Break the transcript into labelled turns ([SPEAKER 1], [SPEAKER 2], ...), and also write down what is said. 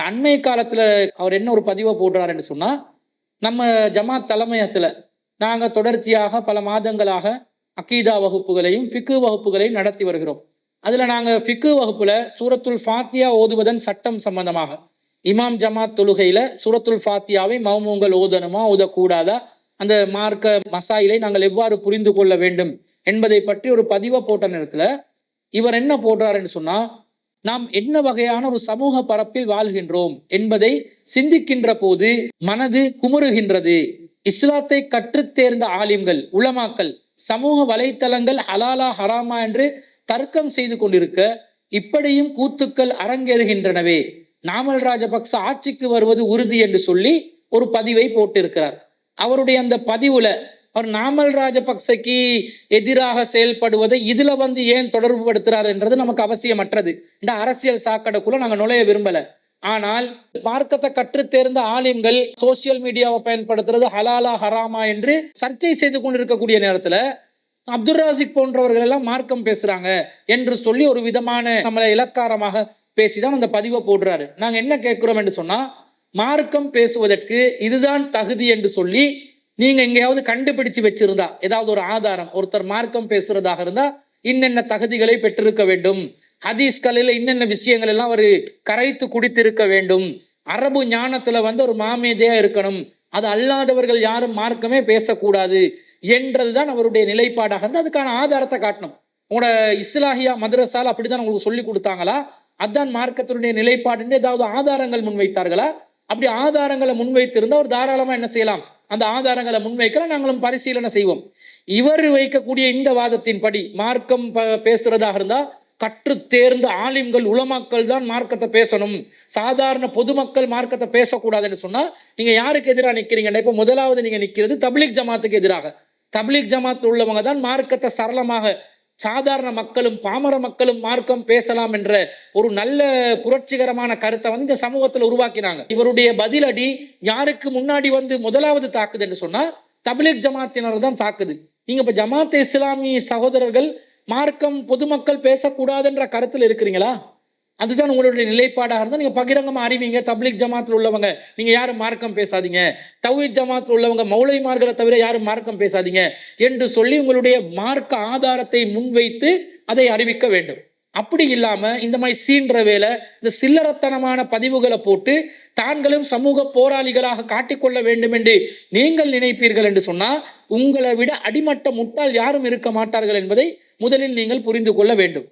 [SPEAKER 1] அண்மை காலத்துல அவர் என்ன ஒரு பதிவை போடுறாருன்னு சொன்னா, நம்ம ஜமாத் தலைமையகத்துல நாங்க தொடர்ச்சியாக பல மாதங்களாக அக்கீதா வகுப்புகளையும், ஃபிக்ஹ் வகுப்புகளையும் நடத்தி வருகிறோம். அதுல நாங்க ஃபிக்ஹ் வகுப்புல சூரத்துல் ஃபாத்தியா ஓதுவதன் சட்டம் சம்பந்தமாக, இமாம் ஜமாத் தொழுகையில சூரத்துல் ஃபாத்தியாவை மௌமூங்கள் ஓதணுமா, ஓதக்கூடாதா, அந்த மார்க்க மசாயிலை நாங்கள் எவ்வாறு புரிந்து கொள்ள வேண்டும் என்பதை பற்றி ஒரு பதிவை போட்ட நேரத்துல இவர் என்ன போடுறாருன்னு சொன்னா, நாம் என்ன வகையான ஒரு சமூக பரப்பில் வாழ்கின்றோம் என்பதை சிந்திக்கின்ற போது மனது குமுறுகின்றது. இஸ்லாத்தை கற்றுத் தேர்ந்த ஆலிம்கள், உலமாக்கள் சமூக வலைத்தளங்கள் ஹலாலா ஹராமா என்று தர்க்கம் செய்து கொண்டிருக்க, இப்படியும் கூத்துக்கள் அரங்கேறுகின்றனவே, நாமல் ராஜபக்ச ஆட்சிக்கு வருவது உறுதி என்று சொல்லி ஒரு பதிவை போட்டிருக்கிறார். அவருடைய அந்த பதிவுல அவர் நாமல் ராஜபக்சக்கு எதிராக செயல்படுவதை இதுல ஏன் தொடர்பு படுத்துறாரு என்றது நமக்கு அவசியமற்றது. இந்த அரசியல் சாக்கடைக்குள்ள நாங்க நுழைய விரும்பல. ஆனால் மார்க்கத்தை கற்றுத் தேர்ந்த ஆலிம்கள் சோசியல் மீடியாவை பயன்படுத்துறது ஹலாலா ஹராமா என்று சர்ச்சை செய்து கொண்டிருக்கக்கூடிய நேரத்துல அப்துல் ராசிக் போன்றவர்கள் எல்லாம் மார்க்கம் பேசுறாங்க என்று சொல்லி ஒரு விதமான நம்மளை இலக்காரமாக பேசிதான் அந்த பதிவை போடுறாரு. நாங்க என்ன கேட்கிறோம் என்று சொன்னா, மார்க்கம் பேசுவதற்கு இதுதான் தகுதி என்று சொல்லி நீங்க எங்கேயாவது கண்டுபிடிச்சு வச்சிருந்தா, ஏதாவது ஒரு ஆதாரம், ஒருத்தர் மார்க்கம் பேசுறதாக இருந்தா இன்னென்ன தகுதிகளை பெற்றிருக்க வேண்டும், ஹதீஸ்களில் இன்னென்ன விஷயங்கள் எல்லாம் ஒரு கரைத்து குடித்திருக்க வேண்டும், அரபு ஞானத்துல ஒரு மாமேதையா இருக்கணும், அது அல்லாதவர்கள் யாரும் மார்க்கமே பேசக்கூடாது என்றதுதான் அவருடைய நிலைப்பாடாக இருந்து அதுக்கான ஆதாரத்தை காட்டணும். உங்களோட இஸ்லாஹியா மதரசால அப்படிதான் உங்களுக்கு சொல்லி கொடுத்தாங்களா, அதுதான் மார்க்கத்தினுடைய நிலைப்பாடுன்னு ஏதாவது ஆதாரங்கள் முன்வைத்தார்களா? அப்படி ஆதாரங்களை முன்வைத்திருந்தா அவர் தாராளமா என்ன செய்யலாம், அந்த ஆதாரங்களை முன்வைக்கலாம், நாங்களும் பரிசீலனை செய்வோம். இவர் வைக்கக்கூடிய இந்த வாதத்தின்படி மார்க்கம் பேசுறதாக இருந்தா கற்று தேர்ந்த ஆலிம்கள் உலமாக்கள் தான் மார்க்கத்தை பேசணும், சாதாரண பொதுமக்கள் மார்க்கத்தை பேசக்கூடாதுன்னு சொன்னா நீங்க யாருக்கு எதிராக நிக்கிறீங்க? இப்ப முதலாவது நீங்க நிக்கிறது தப்லீக் ஜமாத்துக்கு எதிராக. தப்லீக் ஜமாத் உள்ளவங்க தான் மார்க்கத்தை சரளமாக சாதாரண மக்களும் பாமர மக்களும் மார்க்கம் பேசலாம் என்ற ஒரு நல்ல புரட்சிகரமான கருத்தை இந்த சமூகத்தில் உருவாக்கினாங்க. இவருடைய பதிலடி யாருக்கு முன்னாடி முதலாவது தாக்குது என்று சொன்னா தப்லீக் ஜமாத்தினர் தான் தாக்குது. நீங்க இப்ப ஜமாத் இஸ்லாமி சகோதரர்கள் மார்க்கம் பொதுமக்கள் பேசக்கூடாது என்ற கருத்தில் இருக்கிறீங்களா? அதுதான் உங்களுடைய நிலைப்பாடாக இருந்தால் நீங்க பகிரங்கமா அறிவிங்க. தப்லீக் ஜமாத்தில் உள்ளவங்க நீங்க யாரும் மார்க்கம் பேசாதீங்க, தௌஹீத் ஜமாத்தில் உள்ளவங்க மௌலைமார்களை தவிர யாரும் மார்க்கம் பேசாதீங்க என்று சொல்லி உங்களுடைய மார்க்க ஆதாரத்தை முன்வைத்து அதை அறிவிக்க வேண்டும். அப்படி இல்லாம இந்த மாதிரி சீன்ற வேலை, இந்த சில்லறத்தனமான பதிவுகளை போட்டு தாங்களும் சமூக போராளிகளாக காட்டிக்கொள்ள வேண்டும் என்று நீங்கள் நினைப்பீர்கள் என்று சொன்னா உங்களை விட அடிமட்ட முட்டாள் யாரும் இருக்க மாட்டார்கள் என்பதை முதலில் நீங்கள் புரிந்து கொள்ள வேண்டும்.